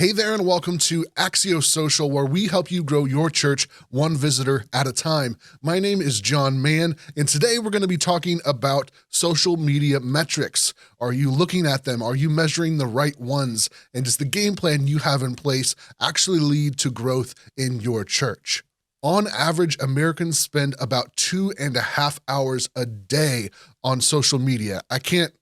Hey there, and welcome to Axio Social, where we help you grow your church one visitor at a time. My name is John Mann, and today we're going to be talking about social media metrics. Are you looking at them? Are you measuring the right ones? And does the game plan you have in place actually lead to growth in your church? On average, Americans spend about 2.5 hours a day on social media. I can't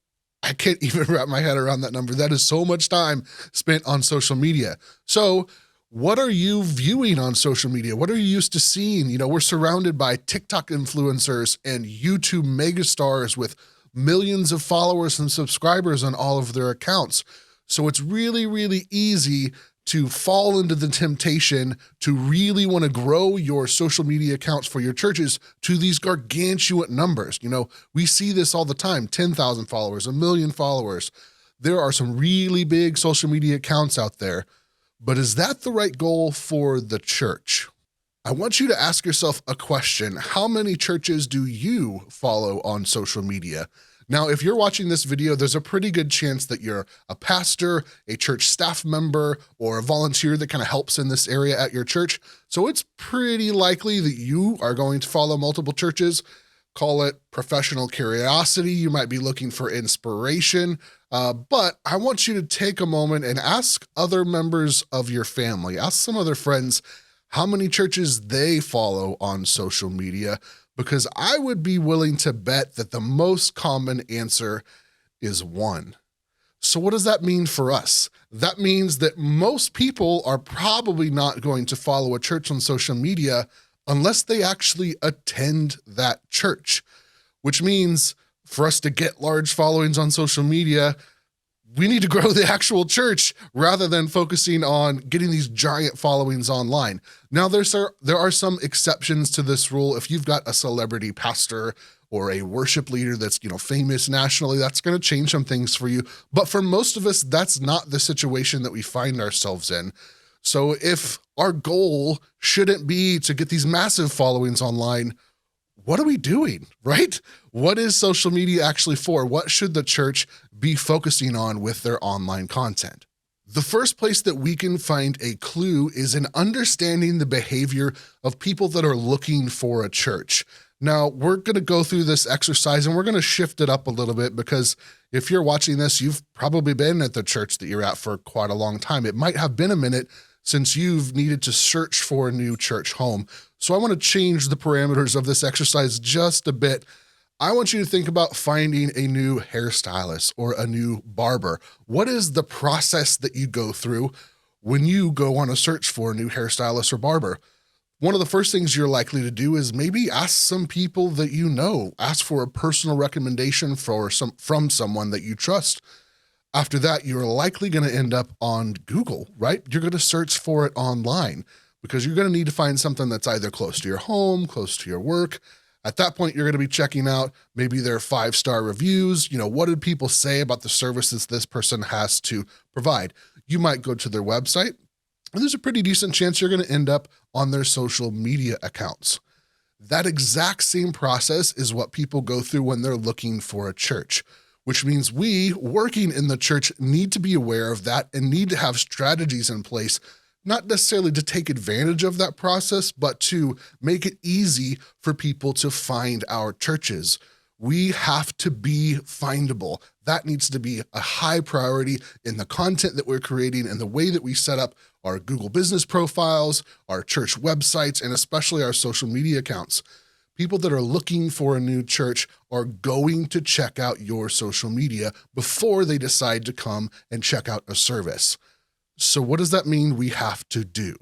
even wrap my head around that number. That is so much time spent on social media. So what are you viewing on social media? What are you used to seeing? We're surrounded by TikTok influencers and YouTube megastars with millions of followers and subscribers on all of their accounts. So it's really, really easy to fall into the temptation to really want to grow your social media accounts for your churches to these gargantuan numbers. We see this all the time, 10,000 followers, 1 million followers. There are some really big social media accounts out there, but is that the right goal for the church? I want you to ask yourself a question. How many churches do you follow on social media? Now, if you're watching this video, there's a pretty good chance that you're a pastor, a church staff member, or a volunteer that kind of helps in this area at your church. So it's pretty likely that you are going to follow multiple churches. Call it professional curiosity. You might be looking for inspiration. But I want you to take a moment and ask other members of your family, ask some other friends how many churches they follow on social media, because I would be willing to bet that the most common answer is 1. So what does that mean for us? That means that most people are probably not going to follow a church on social media unless they actually attend that church, which means for us to get large followings on social media, we need to grow the actual church rather than focusing on getting these giant followings online. Now, there are some exceptions to this rule. If you've got a celebrity pastor or a worship leader that's famous nationally, that's going to change some things for you. But for most of us, that's not the situation that we find ourselves in. So if our goal shouldn't be to get these massive followings online, what are we doing, right? What is social media actually for? What should the church be focusing on with their online content? The first place that we can find a clue is in understanding the behavior of people that are looking for a church. Now, we're going to go through this exercise and we're going to shift it up a little bit, because if you're watching this, you've probably been at the church that you're at for quite a long time. It might have been a minute since you've needed to search for a new church home. So I want to change the parameters of this exercise just a bit. I want you to think about finding a new hairstylist or a new barber. What is the process that you go through when you go on a search for a new hairstylist or barber? One of the first things you're likely to do is maybe ask some people that you know, ask for a personal recommendation from someone that you trust. After that, you're likely going to end up on Google, right? You're going to search for it online because you're going to need to find something that's either close to your home, close to your work. At that point, you're going to be checking out maybe their 5-star reviews. What did people say about the services this person has to provide? You might go to their website, and there's a pretty decent chance you're going to end up on their social media accounts. That exact same process is what people go through when they're looking for a church, which means we, working in the church, need to be aware of that and need to have strategies in place, not necessarily to take advantage of that process, but to make it easy for people to find our churches. We have to be findable. That needs to be a high priority in the content that we're creating and the way that we set up our Google business profiles, our church websites, and especially our social media accounts. People that are looking for a new church are going to check out your social media before they decide to come and check out a service. So what does that mean we have to do?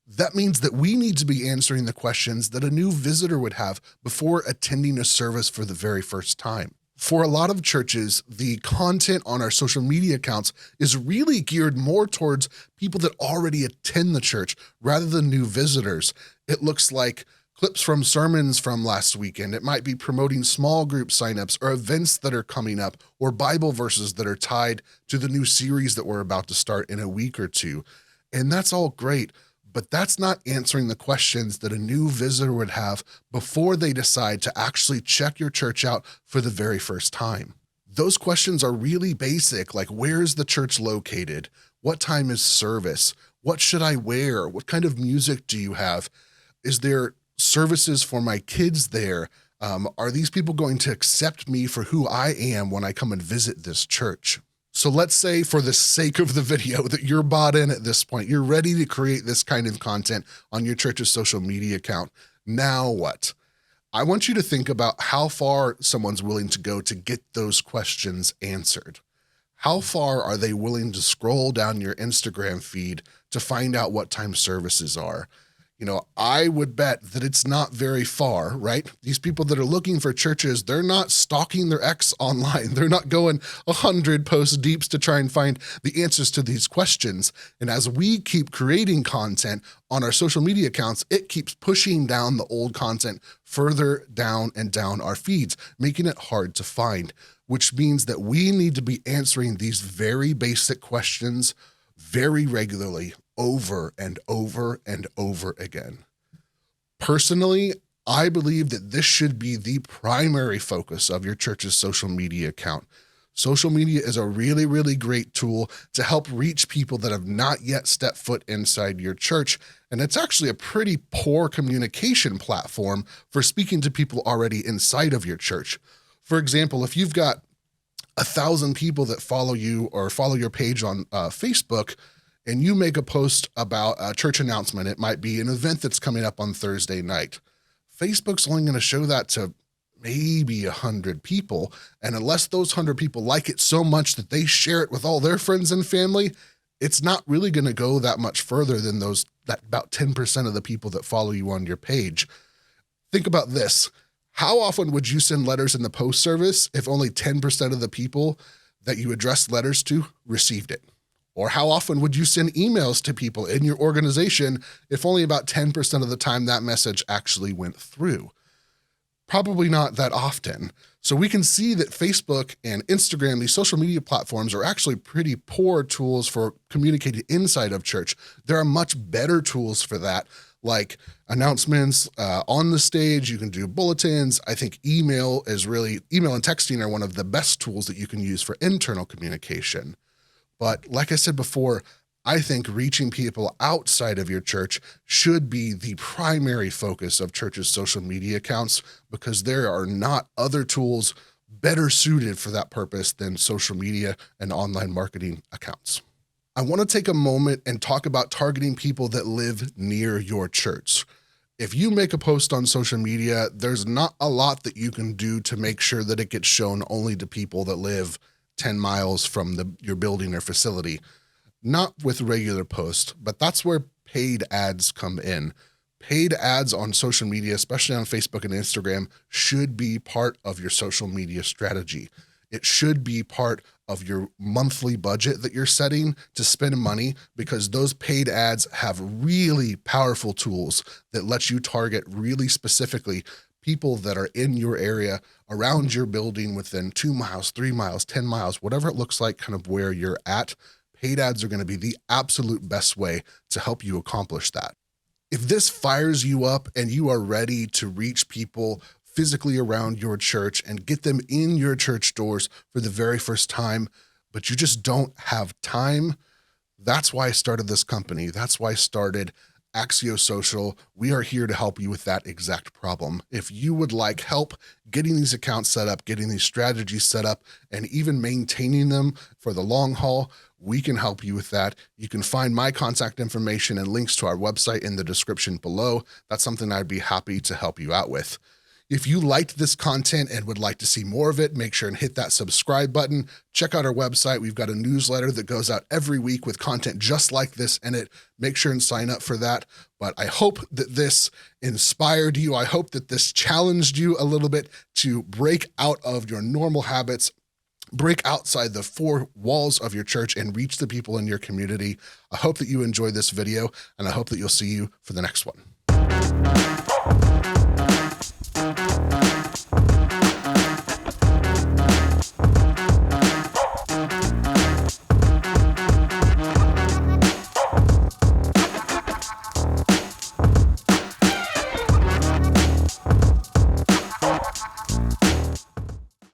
That means that we need to be answering the questions that a new visitor would have before attending a service for the very first time. For a lot of churches, the content on our social media accounts is really geared more towards people that already attend the church rather than new visitors. It looks like clips from sermons from last weekend. It might be promoting small group signups or events that are coming up or Bible verses that are tied to the new series that we're about to start in a week or two. And that's all great, but that's not answering the questions that a new visitor would have before they decide to actually check your church out for the very first time. Those questions are really basic, like where is the church located? What time is service? What should I wear? What kind of music do you have? Is there services for my kids there? Are these people going to accept me for who I am when I come and visit this church? So let's say, for the sake of the video, that you're bought in at this point. You're ready to create this kind of content on your church's social media account. Now what? I want you to think about how far someone's willing to go to get those questions answered. How far are they willing to scroll down your Instagram feed to find out what time services are? You know, I would bet that it's not very far, right? These people that are looking for churches, they're not stalking their ex online. They're not going 100 posts deeps to try and find the answers to these questions. And as we keep creating content on our social media accounts, it keeps pushing down the old content further down and down our feeds, making it hard to find, which means that we need to be answering these very basic questions very regularly, over and over and over again. Personally, I believe that this should be the primary focus of your church's social media account. Social media is a really, really great tool to help reach people that have not yet stepped foot inside your church. And it's actually a pretty poor communication platform for speaking to people already inside of your church. For example, if you've got 1,000 people that follow you or follow your page on Facebook, and you make a post about a church announcement, it might be an event that's coming up on Thursday night. Facebook's only going to show that to maybe 100 people. And unless those 100 people like it so much that they share it with all their friends and family, it's not really going to go that much further than that about 10% of the people that follow you on your page. Think about this. How often would you send letters in the post service if only 10% of the people that you addressed letters to received it? Or how often would you send emails to people in your organization if only about 10% of the time that message actually went through? Probably not that often. So we can see that Facebook and Instagram, these social media platforms, are actually pretty poor tools for communicating inside of church. There are much better tools for that, like announcements on the stage. You can do bulletins. I think email and texting are one of the best tools that you can use for internal communication. But like I said before, I think reaching people outside of your church should be the primary focus of churches' social media accounts, because there are not other tools better suited for that purpose than social media and online marketing accounts. I want to take a moment and talk about targeting people that live near your church. If you make a post on social media, there's not a lot that you can do to make sure that it gets shown only to people that live 10 miles from your building or facility. Not with regular posts, but that's where paid ads come in. Paid ads on social media, especially on Facebook and Instagram, should be part of your social media strategy. It should be part of your monthly budget that you're setting to spend money, because those paid ads have really powerful tools that let you target really specifically people that are in your area, around your building, within 2 miles, 3 miles, 10 miles, whatever it looks like, kind of where you're at. Paid ads are going to be the absolute best way to help you accomplish that. If this fires you up and you are ready to reach people physically around your church and get them in your church doors for the very first time, but you just don't have time, that's why I started this company. That's why I started Axio Social. We are here to help you with that exact problem. If you would like help getting these accounts set up, getting these strategies set up, and even maintaining them for the long haul, we can help you with that. You can find my contact information and links to our website in the description below. That's something I'd be happy to help you out with. If you liked this content and would like to see more of it, make sure and hit that subscribe button. Check out our website. We've got a newsletter that goes out every week with content just like this in it. Make sure and sign up for that. But I hope that this inspired you. I hope that this challenged you a little bit to break out of your normal habits, break outside the four walls of your church, and reach the people in your community. I hope that you enjoyed this video, and I hope that you'll see you for the next one.